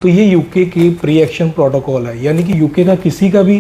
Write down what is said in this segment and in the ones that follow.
तो ये यूके की प्री एक्शन प्रोटोकॉल है, यानी कि यूके का किसी का भी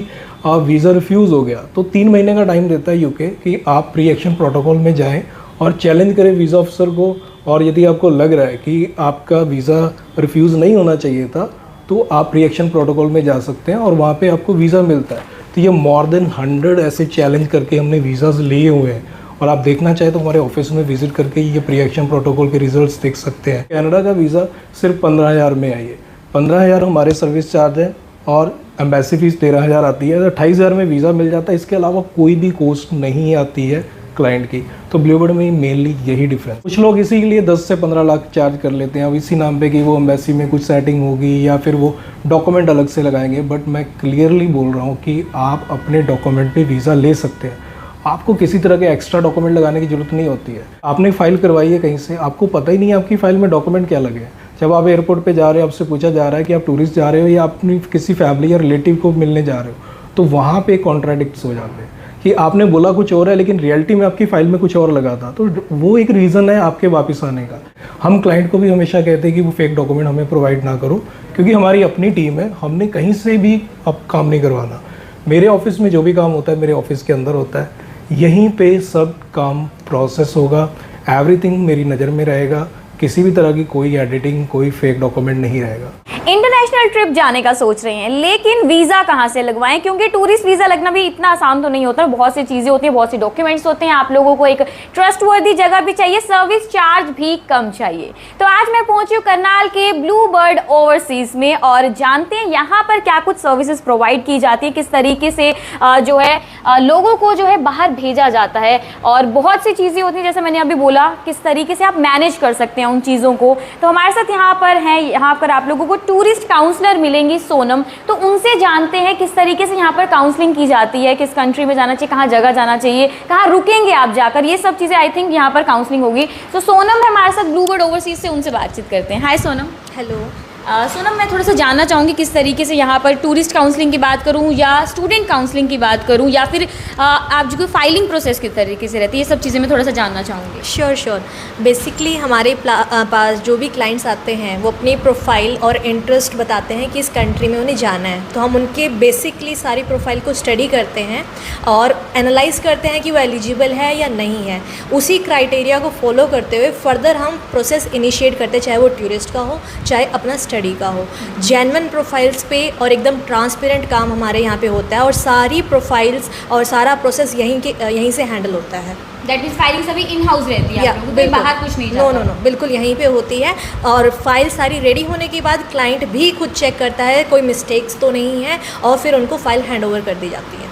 वीज़ा रिफ्यूज़ हो गया तो 3 महीने का टाइम देता है यूके कि आप प्री एक्शन प्रोटोकॉल में जाएं और चैलेंज करें वीज़ा ऑफिसर को। और यदि आपको लग रहा है कि आपका वीज़ा रिफ्यूज़ नहीं होना चाहिए था तो आप प्री एक्शन प्रोटोकॉल में जा सकते हैं और वहाँ पे आपको वीज़ा मिलता है। तो ये मोर देन 100 ऐसे चैलेंज करके हमने वीज़ाज़ लिए हुए हैं और आप देखना चाहें तो हमारे ऑफिस में विजिट करके ये प्री एक्शन प्रोटोकॉल के रिजल्ट्स देख सकते हैं। कनाडा का वीज़ा सिर्फ 15,000 में है। ये 15,000 हमारे सर्विस चार्ज है और एम्बेसी फीस 13,000 आती है। 28,000 में वीज़ा मिल जाता है। इसके अलावा कोई भी कॉस्ट नहीं आती है क्लाइंट की। तो ब्लूबर्ड में मेनली यही डिफरेंस। कुछ लोग इसी के लिए 10 से 15 लाख चार्ज कर लेते हैं अब इसी नाम पे कि वो एम्बेसी में कुछ सेटिंग होगी या फिर वो डॉक्यूमेंट अलग से लगाएंगे। बट मैं क्लियरली बोल रहा हूँ कि आप अपने डॉक्यूमेंट पे वीज़ा ले सकते हैं। आपको किसी तरह के एक्स्ट्रा डॉक्यूमेंट लगाने की ज़रूरत नहीं होती है। आपने फ़ाइल करवाई है कहीं से, आपको पता ही नहीं है आपकी फ़ाइल में डॉक्यूमेंट क्या लगे। जब आप एयरपोर्ट पे जा रहे हो, आपसे पूछा जा रहा है कि आप टूरिस्ट जा रहे हो या अपनी किसी फैमिली या रिलेटिव को मिलने जा रहे हो, तो वहाँ पे कॉन्ट्राडिक्ट्स हो जाते हैं कि आपने बोला कुछ और है लेकिन रियलिटी में आपकी फ़ाइल में कुछ और लगा था। तो वो एक रीज़न है आपके वापस आने का। हम क्लाइंट को भी हमेशा कहते हैं कि वो फेक डॉक्यूमेंट हमें प्रोवाइड ना करो, क्योंकि हमारी अपनी टीम है, हमने कहीं से भी अब काम नहीं करवाना। मेरे ऑफिस में जो भी काम होता है मेरे ऑफिस के अंदर होता है, यहीं पे सब काम प्रोसेस होगा, एवरीथिंग मेरी नज़र में रहेगा, किसी भी तरह की कोई एडिटिंग, कोई फेक डॉक्यूमेंट नहीं रहेगा। इंटरनेशनल ट्रिप जाने का सोच रहे हैं लेकिन वीज़ा कहाँ से लगवाएं, क्योंकि टूरिस्ट वीज़ा लगना भी इतना आसान तो नहीं होता। बहुत सी चीज़ें होती हैं, बहुत सी डॉक्यूमेंट्स होते हैं। आप लोगों को एक ट्रस्टवर्दी जगह भी चाहिए, सर्विस चार्ज भी कम चाहिए। तो आज मैं पहुंची हूँ करनाल के ब्लूबर्ड ओवरसीज़ में और जानते हैं यहाँ पर क्या कुछ सर्विसेज प्रोवाइड की जाती है, किस तरीके से जो है लोगों को जो है बाहर भेजा जाता है। और बहुत सी चीज़ें होती हैं, जैसे मैंने अभी बोला, किस तरीके से आप मैनेज कर सकते हैं उन चीज़ों को। तो हमारे साथ यहाँ पर आप लोगों को टूरिस्ट काउंसलर मिलेंगी सोनम। तो उनसे जानते हैं किस तरीके से यहाँ पर काउंसलिंग की जाती है, किस कंट्री में जाना चाहिए, कहाँ जगह जाना चाहिए, कहाँ रुकेंगे आप जाकर, ये सब चीज़ें आई थिंक यहाँ पर काउंसलिंग होगी। तो सोनम है हमारे साथ ब्लूबर्ड ओवरसीज़ से, उनसे बातचीत करते हैं। हाय सोनम। हेलो। सोनम, मैं थोड़ा सा जानना चाहूँगी किस तरीके से यहाँ पर टूरिस्ट काउंसलिंग की बात करूँ या स्टूडेंट काउंसलिंग की बात करूँ या फिर आप जो फाइलिंग प्रोसेस किस तरीके से रहती है, ये सब चीज़ें मैं थोड़ा सा जानना चाहूँगी। श्योर। बेसिकली हमारे पास जो भी क्लाइंट्स आते हैं वो अपनी प्रोफाइल और इंटरेस्ट बताते हैं कि इस कंट्री में उन्हें जाना है। तो हम उनके बेसिकली सारी प्रोफाइल को स्टडी करते हैं और एनालाइज करते हैं कि वो एलिजिबल है या नहीं है। उसी क्राइटेरिया को फॉलो करते हुए फर्दर हम प्रोसेस इनिशिएट करते हैं, चाहे वो टूरिस्ट का हो चाहे अपना स्टडी का हो। जेन्युइन प्रोफाइल्स पे और एकदम ट्रांसपेरेंट काम हमारे यहाँ पे होता है और सारी प्रोफाइल्स और सारा प्रोसेस यहीं से हैंडल होता है। दैट मीन्स फाइलिंग सभी इन हाउस रहती है, आप लोगों को बाहर कुछ नहीं जाता? नो, बिल्कुल यहीं पे होती है। और फाइल सारी रेडी होने के बाद क्लाइंट भी खुद चेक करता है कोई मिस्टेक्स तो नहीं है और फिर उनको फाइल हैंड ओवर कर दी जाती है।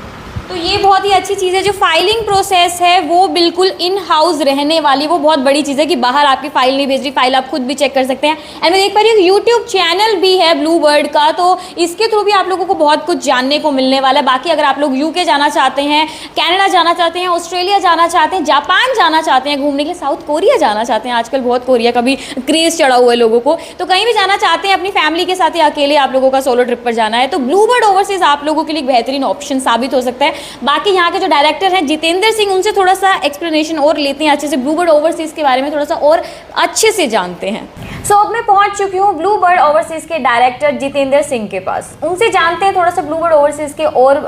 तो ये बहुत ही अच्छी चीज़ है, जो फाइलिंग प्रोसेस है वो बिल्कुल इन हाउस रहने वाली, वो बहुत बड़ी चीज़ है कि बाहर आपकी फाइल नहीं भेज रही, फाइल आप खुद भी चेक कर सकते हैं। एंड मैं देख पा रही हूँ यूट्यूब चैनल भी है ब्लूबर्ड का, तो इसके थ्रू भी आप लोगों को बहुत कुछ जानने को मिलने वाला है। बाकी अगर आप लोग यूके जाना चाहते हैं, कनाडा जाना चाहते हैं, ऑस्ट्रेलिया जाना चाहते हैं, जापान जाना चाहते हैं घूमने के लिए, साउथ कोरिया जाना चाहते हैं, आजकल बहुत कोरिया का भी क्रेज़ चढ़ा हुआ है लोगों को, तो कहीं भी जाना चाहते हैं अपनी फैमिली के साथ या अकेले आप लोगों का सोलो ट्रिप पर जाना है, तो ब्लूबर्ड ओवरसीज़ आप लोगों के लिए एक बेहतरीन ऑप्शन साबित हो सकता है। बाकी यहाँ जो डायरेक्टर हैं जितेंद्र सिंह, उनसे थोड़ा सा एक्सप्लेनेशन और लेते हैं अच्छे से, ब्लूबर्ड ओवरसीज़ के बारे में थोड़ा सा और अच्छे से जानते हैं। अब मैं पहुंच चुकी हूँ ब्लूबर्ड ओवरसीज़ के डायरेक्टर जितेंद्र सिंह के पास। उनसे जानते हैं थोड़ा सा ब्लूबर्ड ओवरसीज़ के और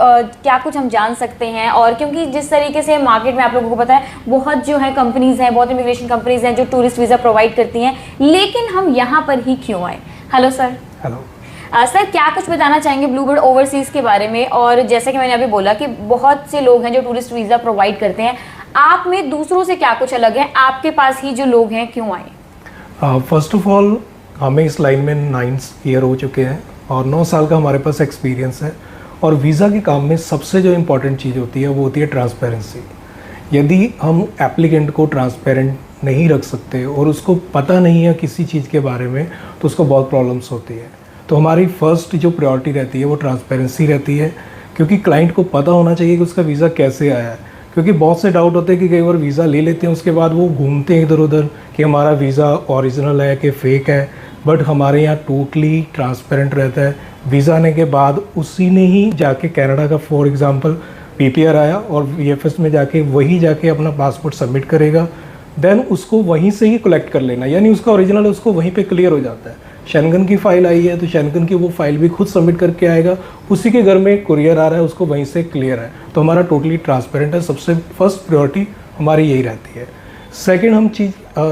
क्या कुछ हम जान सकते हैं। और क्योंकि जिस तरीके से मार्केट में आप लोगों को पता है बहुत जो है कंपनीज हैं, बहुत इमिग्रेशन कंपनीज हैं जो टूरिस्ट वीज़ा प्रोवाइड करती हैं, लेकिन हम यहाँ पर ही क्यों आए? Hello sir. हेलो सर, क्या कुछ बताना चाहेंगे ब्लूबर्ड ओवरसीज़ के बारे में? और जैसे कि मैंने अभी बोला कि बहुत से लोग हैं जो टूरिस्ट वीज़ा प्रोवाइड करते हैं, आप में दूसरों से क्या कुछ अलग है? आपके पास ही जो लोग हैं क्यों आए? फर्स्ट ऑफ ऑल हमें इस लाइन में 9 ईयर हो चुके हैं और 9 साल का हमारे पास एक्सपीरियंस है। और वीज़ा के काम में सबसे जो इम्पोर्टेंट चीज़ होती है वो होती है ट्रांसपेरेंसी। यदि हम एप्लीकेंट को ट्रांसपेरेंट नहीं रख सकते और उसको पता नहीं है किसी चीज़ के बारे में, तो उसको बहुत प्रॉब्लम्स होती है। तो हमारी फर्स्ट जो प्रायोरिटी रहती है वो ट्रांसपेरेंसी रहती है, क्योंकि क्लाइंट को पता होना चाहिए कि उसका वीज़ा कैसे आया है। क्योंकि बहुत से डाउट होते हैं कि कई बार वीज़ा ले लेते हैं, उसके बाद वो घूमते हैं इधर उधर कि हमारा वीज़ा ओरिजिनल है कि फ़ेक है। बट हमारे यहाँ टोटली ट्रांसपेरेंट रहता है। वीज़ा आने के बाद उसी ने ही जाके कनाडा का फॉर एग्ज़ाम्पल PPR आया और VFS में जाके वही जाके अपना पासपोर्ट सबमिट करेगा, देन उसको वहीं से ही कलेक्ट कर लेना, यानी उसका ओरिजिनल उसको वहीं पे क्लियर हो जाता है। शेंगन की फ़ाइल आई है तो शेंगन की वो फाइल भी खुद सबमिट करके आएगा, उसी के घर में कुरियर आ रहा है, उसको वहीं से क्लियर है। तो हमारा टोटली ट्रांसपेरेंट है, सबसे फर्स्ट प्रायोरिटी हमारी यही रहती है। सेकंड हम चीज़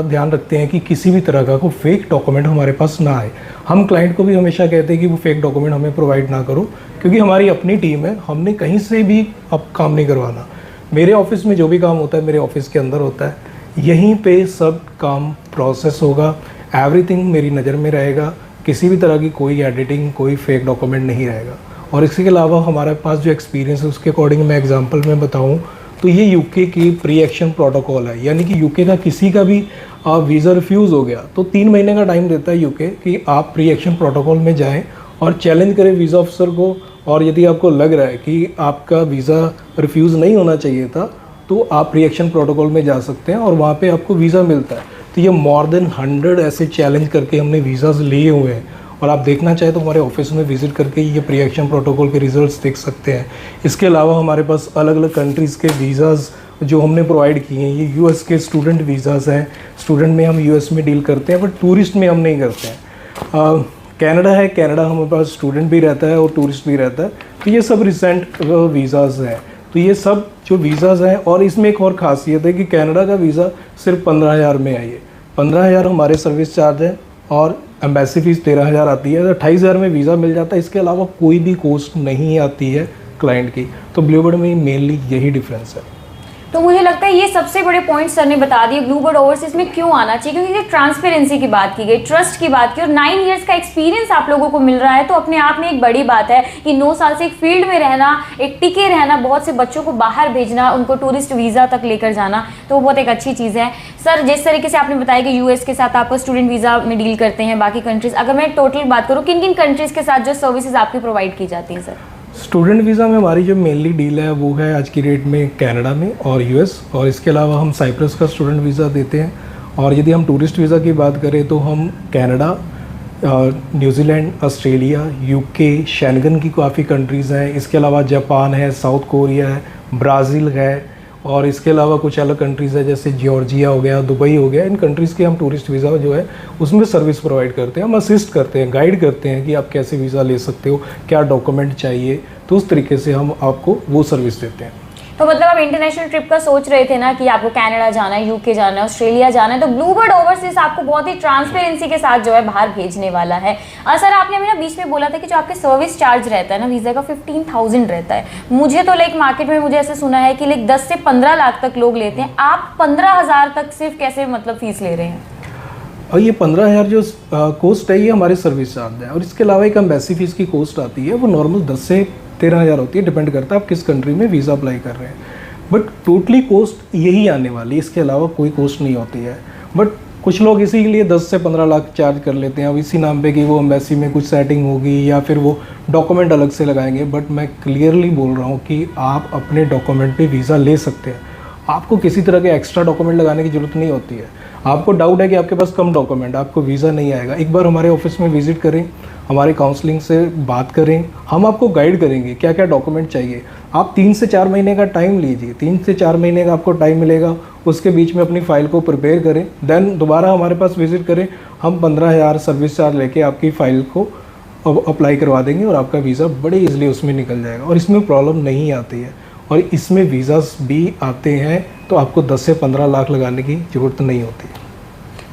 ध्यान रखते हैं कि किसी भी तरह का कोई फेक डॉक्यूमेंट हमारे पास ना आए। हम क्लाइंट को भी हमेशा कहते हैं कि वो फेक डॉक्यूमेंट हमें प्रोवाइड ना करो, क्योंकि हमारी अपनी टीम है, हमने कहीं से भी अब काम नहीं करवाना। मेरे ऑफिस में जो भी काम होता है मेरे ऑफिस के अंदर होता है, यहीं पे सब काम प्रोसेस होगा, एवरीथिंग मेरी नज़र में रहेगा, किसी भी तरह की कोई एडिटिंग, कोई फेक डॉक्यूमेंट नहीं रहेगा। और इसके अलावा हमारे पास जो एक्सपीरियंस है उसके अकॉर्डिंग मैं एग्जांपल में बताऊं तो ये यूके की प्री एक्शन प्रोटोकॉल है, यानी कि यूके का किसी का भी वीज़ा रिफ्यूज़ हो गया तो 3 महीने का टाइम देता है यूके कि आप प्री एक्शन प्रोटोकॉल में जाएं और चैलेंज करें वीज़ा ऑफिसर को। और यदि आपको लग रहा है कि आपका वीज़ा रिफ्यूज़ नहीं होना चाहिए था तो आप प्री एक्शन प्रोटोकॉल में जा सकते हैं और वहाँ पे आपको वीज़ा मिलता है। तो ये मोर देन 100 ऐसे चैलेंज करके हमने वीज़ाज़ लिए हुए हैं, और आप देखना चाहें तो हमारे ऑफिस में विज़िट करके ये प्री एक्शन प्रोटोकॉल के रिजल्ट्स देख सकते हैं। इसके अलावा हमारे पास अलग अलग कंट्रीज़ के वीज़ाज़ जो हमने प्रोवाइड किए हैं, ये यूएस के स्टूडेंट वीज़ाज़ हैं। स्टूडेंट में हम यूएस में डील करते हैं, बट टूरिस्ट में हम नहीं करते हैं। कनाडा है, कनाडा हमारे पास स्टूडेंट भी रहता है और टूरिस्ट भी रहता है। तो ये सब रिसेंट वीज़ाज़ हैं। तो ये सब जो वीज़ाज़ हैं, और इसमें एक और ख़ासियत है कि कनाडा का वीज़ा सिर्फ 15,000 में आई है। 15,000 हमारे सर्विस चार्ज है और एम्बेसी फ़ीस 13,000 आती है, तो 28,000 में वीज़ा मिल जाता है। इसके अलावा कोई भी कॉस्ट नहीं आती है क्लाइंट की। तो ब्लूबर्ड में मेनली यही डिफरेंस है। तो मुझे लगता है ये सबसे बड़े पॉइंट सर ने बता दिए ब्लूबर्ड ओवरसीज में क्यों आना चाहिए, क्योंकि ये ट्रांसपेरेंसी की बात की गई, ट्रस्ट की बात की, और 9 इयर्स का एक्सपीरियंस आप लोगों को मिल रहा है। तो अपने आप में एक बड़ी बात है कि 9 साल से एक फील्ड में रहना, एक टिके रहना, बहुत से बच्चों को बाहर भेजना, उनको टूरिस्ट वीज़ा तक लेकर जाना, तो वो बहुत एक अच्छी चीज़ है। सर जिस तरीके से आपने बताया कि यूएस के साथ आप स्टूडेंट वीज़ा में डील करते हैं, बाकी कंट्रीज़, अगर मैं टोटल बात करूँ किन किन कंट्रीज़ के साथ जो सर्विसेज आपकी प्रोवाइड की जाती हैं सर? स्टूडेंट वीज़ा में हमारी जो मेनली डील है वो है आज की डेट में कनाडा में और यूएस, और इसके अलावा हम साइप्रस का स्टूडेंट वीज़ा देते हैं। और यदि हम टूरिस्ट वीज़ा की बात करें तो हम Canada, New Zealand, Australia, UK, Schengen की काफ़ी कंट्रीज़ हैं। इसके अलावा जापान है, साउथ कोरिया है, ब्राज़ील है, और इसके अलावा कुछ अलग कंट्रीज़ है जैसे जॉर्जिया हो गया, दुबई हो गया। इन कंट्रीज़ के हम टूरिस्ट वीज़ा जो है उसमें सर्विस प्रोवाइड करते हैं। हम असिस्ट करते हैं, गाइड करते हैं कि आप कैसे वीज़ा ले सकते हो, क्या डॉक्यूमेंट चाहिए, तो उस तरीके से हम आपको वो सर्विस देते हैं। तो मतलब आप इंटरनेशनल ट्रिप का सोच रहे थे ना कि आपको कनाडा जाना है, यूके जाना है, ऑस्ट्रेलिया जाना है, तो ब्लूबर्ड ओवरसीज आपको बहुत ही ट्रांसपेरेंसी के साथ जो है बाहर भेजने वाला है। सर आपने हमें ना बीच में बोला था कि जो आपके सर्विस चार्ज रहता है ना वीज़ा का 15,000 रहता है। मुझे तो लाइक मार्केट में मुझे ऐसे सुना है कि लाइक 10 से 15 लाख तक लोग लेते हैं, आप 15,000 तक सिर्फ कैसे मतलब फीस ले रहे हैं? और ये 15,000 जो कॉस्ट है ये हमारे सर्विस चार्ज है, और इसके अलावा एक एम्बेसी फ़ीस की कॉस्ट आती है, वो नॉर्मल 10 से 13,000 होती है, डिपेंड करता है आप किस कंट्री में वीज़ा अप्लाई कर रहे हैं। बट टोटली कॉस्ट यही आने वाली है, इसके अलावा कोई कॉस्ट नहीं होती है। बट कुछ लोग इसीलिए 10 से 15 लाख चार्ज कर लेते हैं अब इसी नाम पे कि वो एम्बेसी में कुछ सेटिंग होगी या फिर वो डॉक्यूमेंट अलग से लगाएंगे। बट मैं क्लियरली बोल रहा हूँ कि आप अपने डॉक्यूमेंट पे वीज़ा ले सकते हैं, आपको किसी तरह के एक्स्ट्रा डॉक्यूमेंट लगाने की ज़रूरत नहीं होती है। आपको डाउट है कि आपके पास कम डॉक्यूमेंट, आपको वीज़ा नहीं आएगा, एक बार हमारे ऑफिस में विज़िट करें, हमारे काउंसलिंग से बात करें, हम आपको गाइड करेंगे क्या क्या डॉक्यूमेंट चाहिए। आप 3 से 4 महीने का टाइम लीजिए, 3 से 4 महीने का आपको टाइम मिलेगा, उसके बीच में अपनी फ़ाइल को प्रिपेयर करें, देन दोबारा हमारे पास विज़िट करें। हम 15,000 सर्विस चार्ज लेके आपकी फ़ाइल को अप्लाई करवा देंगे और आपका वीज़ा बड़े ईजिली उसमें निकल जाएगा, और इसमें प्रॉब्लम नहीं आती है। और इसमें वीज़ास भी आते हैं तो आपको 10 से 15 लाख लगाने की ज़रूरत नहीं होती।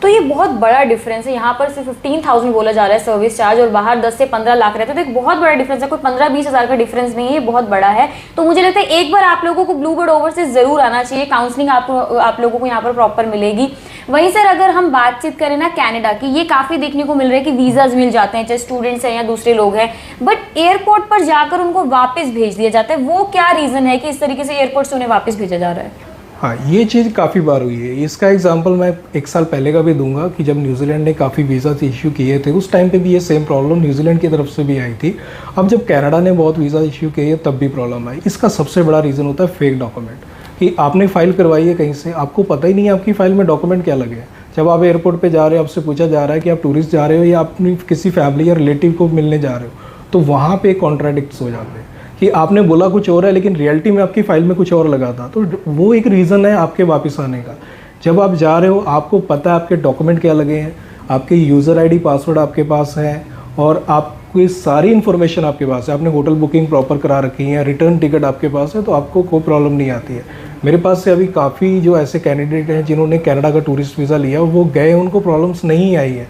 तो ये बहुत बड़ा डिफरेंस है, यहाँ पर सिर्फ 15,000 बोला जा रहा है सर्विस चार्ज और बाहर 10 से 15 लाख रहते हैं, तो एक बहुत बड़ा डिफरेंस है, कोई 15-20 हज़ार का डिफरेंस नहीं है, ये बहुत बड़ा है। तो मुझे लगता है एक बार आप लोगों को ब्लूबर्ड ओवरसीज ज़रूर आना चाहिए, काउंसलिंग आप लोगों को यहाँ पर प्रॉपर मिलेगी। वहीं सर अगर हम बातचीत करें ना कनाडा की, ये काफ़ी देखने को मिल रहा है कि वीज़ाज मिल जाते हैं, चाहे स्टूडेंट्स हैं या दूसरे लोग हैं, बट एयरपोर्ट पर जाकर उनको वापस भेज दिया जाता है। वो क्या रीज़न है कि इस तरीके से एयरपोर्ट से उन्हें वापस भेजा जा रहा है? हाँ, ये चीज़ काफ़ी बार हुई है। इसका एग्जांपल मैं 1 साल पहले का भी दूंगा कि जब न्यूजीलैंड ने काफ़ी वीज़ा इशू किए थे, उस टाइम पे भी ये सेम प्रॉब्लम न्यूजीलैंड की तरफ से भी आई थी। अब जब कनाडा ने बहुत वीज़ा इशू किए तब भी प्रॉब्लम आई। इसका सबसे बड़ा रीज़न होता है फेक डॉक्यूमेंट, कि आपने फ़ाइल करवाई है कहीं से, आपको पता ही नहीं है आपकी फ़ाइल में डॉक्यूमेंट क्या लगे हैं। जब आप एयरपोर्ट पर जा रहे हो, आपसे पूछा जा रहा है कि आप टूरिस्ट जा रहे हो या अपनी किसी फैमिली या रिलेटिव को मिलने जा रहे हो, तो वहाँ पर कॉन्ट्राडिक्ट्स हो जाते हैं कि आपने बोला कुछ और है लेकिन रियलिटी में आपकी फ़ाइल में कुछ और लगा था। तो वो एक रीज़न है आपके वापस आने का। जब आप जा रहे हो, आपको पता है आपके डॉक्यूमेंट क्या लगे हैं, आपके यूज़र आईडी पासवर्ड आपके पास है और आपकी सारी इन्फॉर्मेशन आपके पास है, आपने होटल बुकिंग प्रॉपर करा रखी है, रिटर्न टिकट आपके पास है, तो आपको कोई प्रॉब्लम नहीं आती है। मेरे पास से अभी काफ़ी जो ऐसे कैंडिडेट हैं जिन्होंने कनाडा का टूरिस्ट वीज़ा लिया, वो गए, उनको प्रॉब्लम्स नहीं आई है।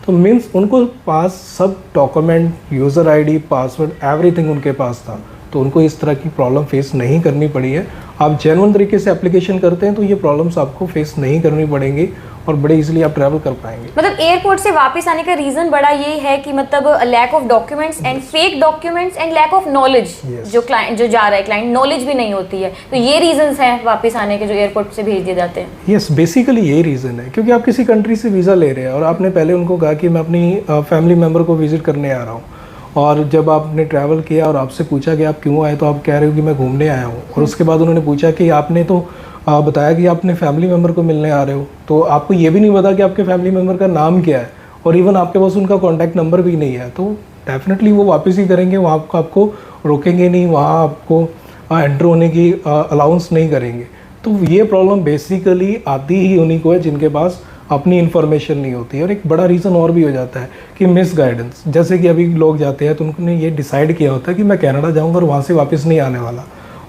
तो मीन्स उनको पास सब document, user ID, password, everything उनके पास था, तो उनको इस तरह की प्रॉब्लम फेस नहीं करनी पड़ी है। आप जेन्युइन तरीके से एप्लीकेशन करते हैं तो ये प्रॉब्लम्स आपको फेस नहीं करनी पड़ेंगी और बड़े इजीली आप ट्रैवल कर पाएंगे। मतलब एयरपोर्ट से वापस आने का रीजन बड़ा ये है कि मतलब lack of documents and fake documents and lack of knowledge, जो क्लाइंट जो जा रहा है क्लाइंट नॉलेज भी नहीं होती है, तो ये रीजंस हैं वापस आने के जो एयरपोर्ट से भेज दिए जाते हैं। यस, बेसिकली यही रीज़न है, क्योंकि आप किसी कंट्री से वीज़ा ले रहे हैं और आपने पहले उनको कहा कि मैं अपनी फैमिली मेम्बर को विजिट करने आ रहा हूँ, और जब आपने ट्रैवल किया और आपसे पूछा कि आप क्यों आए, तो आप कह रहे हो कि मैं घूमने आया हूँ, और उसके बाद उन्होंने पूछा कि आपने तो बताया कि आप अपने फैमिली मेम्बर को मिलने आ रहे हो, तो आपको ये भी नहीं पता कि आपके फैमिली मेम्बर का नाम क्या है, और इवन आपके पास उनका कॉन्टैक्ट नंबर भी नहीं है, तो डेफिनेटली वो वापस ही करेंगे, वहाँ आपको रोकेंगे नहीं, वहाँ आपको एंटर होने की अलाउंस नहीं करेंगे। तो ये प्रॉब्लम बेसिकली आती ही उन्हीं को है जिनके पास अपनी इन्फॉर्मेशन नहीं होती है। और एक बड़ा रीज़न और भी हो जाता है कि मिस गाइडेंस, जैसे कि अभी लोग जाते हैं तो उन्होंने ये डिसाइड किया होता है कि मैं कनाडा जाऊँगा और वहाँ से वापस नहीं आने वाला,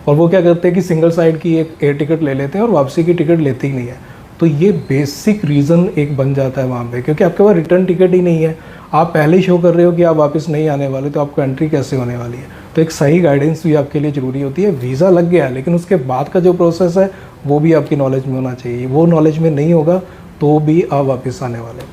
और वो क्या करते हैं कि सिंगल साइड की एक एयर टिकट ले लेते हैं और वापसी की टिकट लेते ही नहीं है। तो ये बेसिक रीज़न एक बन जाता है वहाँ पे, क्योंकि आपके पास रिटर्न टिकट ही नहीं है, आप पहले ही शो कर रहे हो कि आप वापस नहीं आने वाले, तो आपको एंट्री कैसे होने वाली है। तो एक सही गाइडेंस भी आपके लिए ज़रूरी होती है। वीज़ा लग गया लेकिन उसके बाद का जो प्रोसेस है वो भी आपकी नॉलेज में होना चाहिए, वो नॉलेज में नहीं होगा तो भी आप वापस आने वाले।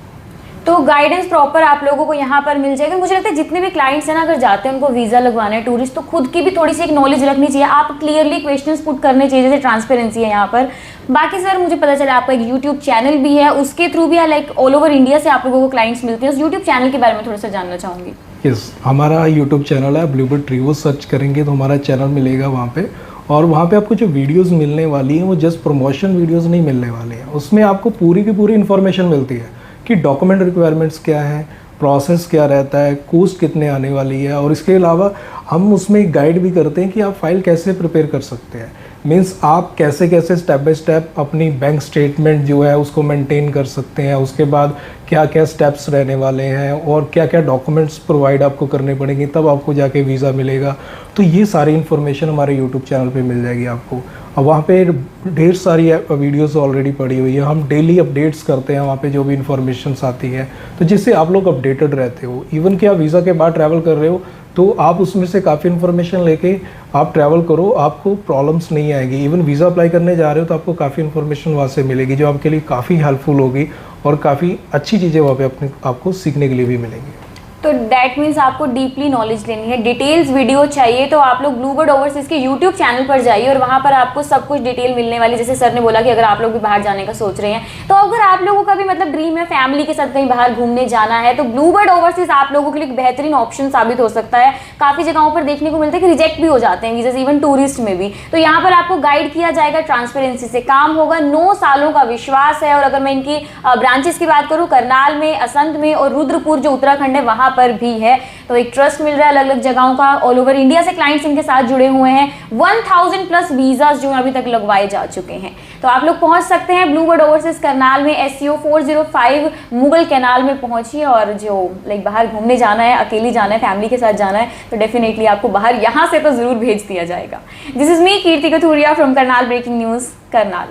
तो गाइडेंस प्रॉपर आप लोगों को यहाँ पर मिल जाएगा। मुझे लगता है जितने भी क्लाइंट्स हैं ना, अगर जाते हैं उनको वीज़ा लगवाना है टूरिस्ट, तो खुद की भी थोड़ी सी एक नॉलेज रखनी चाहिए, आप क्लियरली क्वेश्चंस पुट करने चाहिए, जैसे ट्रांसपेरेंसी है यहाँ पर। बाकी सर मुझे पता चला आपका एक यूट्यूब चैनल भी है, उसके थ्रू भी लाइक ऑल ओवर इंडिया से आप लोगों को क्लाइंट्स मिलते हैं, उस यूट्यूब चैनल के बारे में थोड़ा सा जानना चाहूँगी। यस, हमारा यूट्यूब चैनल है ब्लूबर्ड ट्रैवल, सर्च करेंगे तो हमारा चैनल मिलेगा वहाँ पे, और वहाँ पे आपको जो वीडियोस मिलने वाली हैं वो जस्ट प्रमोशन वीडियोस नहीं मिलने वाले हैं, उसमें आपको पूरी की पूरी इन्फॉर्मेशन मिलती है कि डॉक्यूमेंट रिक्वायरमेंट्स क्या है, प्रोसेस क्या रहता है, कॉस्ट कितने आने वाली है, और इसके अलावा हम उसमें एक गाइड भी करते हैं कि आप फाइल कैसे प्रिपेयर कर सकते हैं। मीन्स आप कैसे कैसे स्टेप बाय स्टेप अपनी बैंक स्टेटमेंट जो है उसको मेंटेन कर सकते हैं, उसके बाद क्या क्या स्टेप्स रहने वाले हैं और क्या क्या डॉक्यूमेंट्स प्रोवाइड आपको करने पड़ेंगे, तब आपको जाके वीज़ा मिलेगा। तो ये सारी इन्फॉर्मेशन हमारे यूट्यूब चैनल पे मिल जाएगी आपको। अब वहाँ पे ढेर सारी वीडियोस ऑलरेडी पड़ी हुई है, हम डेली अपडेट्स करते हैं वहाँ पे जो भी इन्फॉर्मेशन आती है, तो जिससे आप लोग अपडेटेड रहते हो। इवन कि आप वीज़ा के बाद ट्रैवल कर रहे हो तो आप उसमें से काफ़ी इन्फॉर्मेशन लेके आप ट्रैवल करो, आपको प्रॉब्लम्स नहीं आएगी। इवन वीज़ा अप्लाई करने जा रहे हो तो आपको काफ़ी इन्फॉर्मेशन वहाँ से मिलेगी जो आपके लिए काफ़ी हेल्पफुल होगी, और काफ़ी अच्छी चीज़ें वहाँ पे आपको सीखने के लिए भी मिलेंगी। तो डैट मीन्स आपको डीपली नॉलेज लेनी है, डिटेल्स वीडियो चाहिए तो आप लोग ब्लूबर्ड ओवरसीज के यूट्यूब चैनल पर जाइए और वहाँ पर आपको सब कुछ डिटेल मिलने वाली। जैसे सर ने बोला कि अगर आप लोग भी बाहर जाने का सोच रहे हैं, तो अगर आप लोगों का भी मतलब ड्रीम है फैमिली के साथ कहीं बाहर घूमने जाना है, तो ब्लूबर्ड ओवरसीज आप लोगों के लिए एक बेहतरीन ऑप्शन साबित हो सकता है। काफ़ी जगहों पर देखने को मिलता है कि रिजेक्ट भी हो जाते हैं वीज़ा, इवन टूरिस्ट में भी। तो यहाँ पर आपको गाइड किया जाएगा, ट्रांसपेरेंसी से काम होगा, 9 सालों का विश्वास है। और अगर मैं इनकी ब्रांचेस की बात करूँ, करनाल में, असंध में और रुद्रपुर जो उत्तराखंड है वहाँ पर भी है, तो एक ट्रस्ट मिल रहा है अलग अलग जगहों का। ऑल ओवर इंडिया से क्लाइंट्स इनके साथ जुड़े हुए हैं। 1000+ वीजास जो अभी तक लगवाए जा चुके हैं। तो आप लोग पहुंच सकते हैं ब्लूबर्ड ओवरसीज करनाल में, SCO 405 मुगल कैनाल में पहुंचिए। और जो लाइक बाहर घूमने जाना है, अकेली जाना है, फैमिली के साथ जाना है, तो डेफिनेटली आपको बाहर यहाँ से तो जरूर भेज दिया जाएगा। This is me Kirti Kathuria from Karnal breaking news Karnal.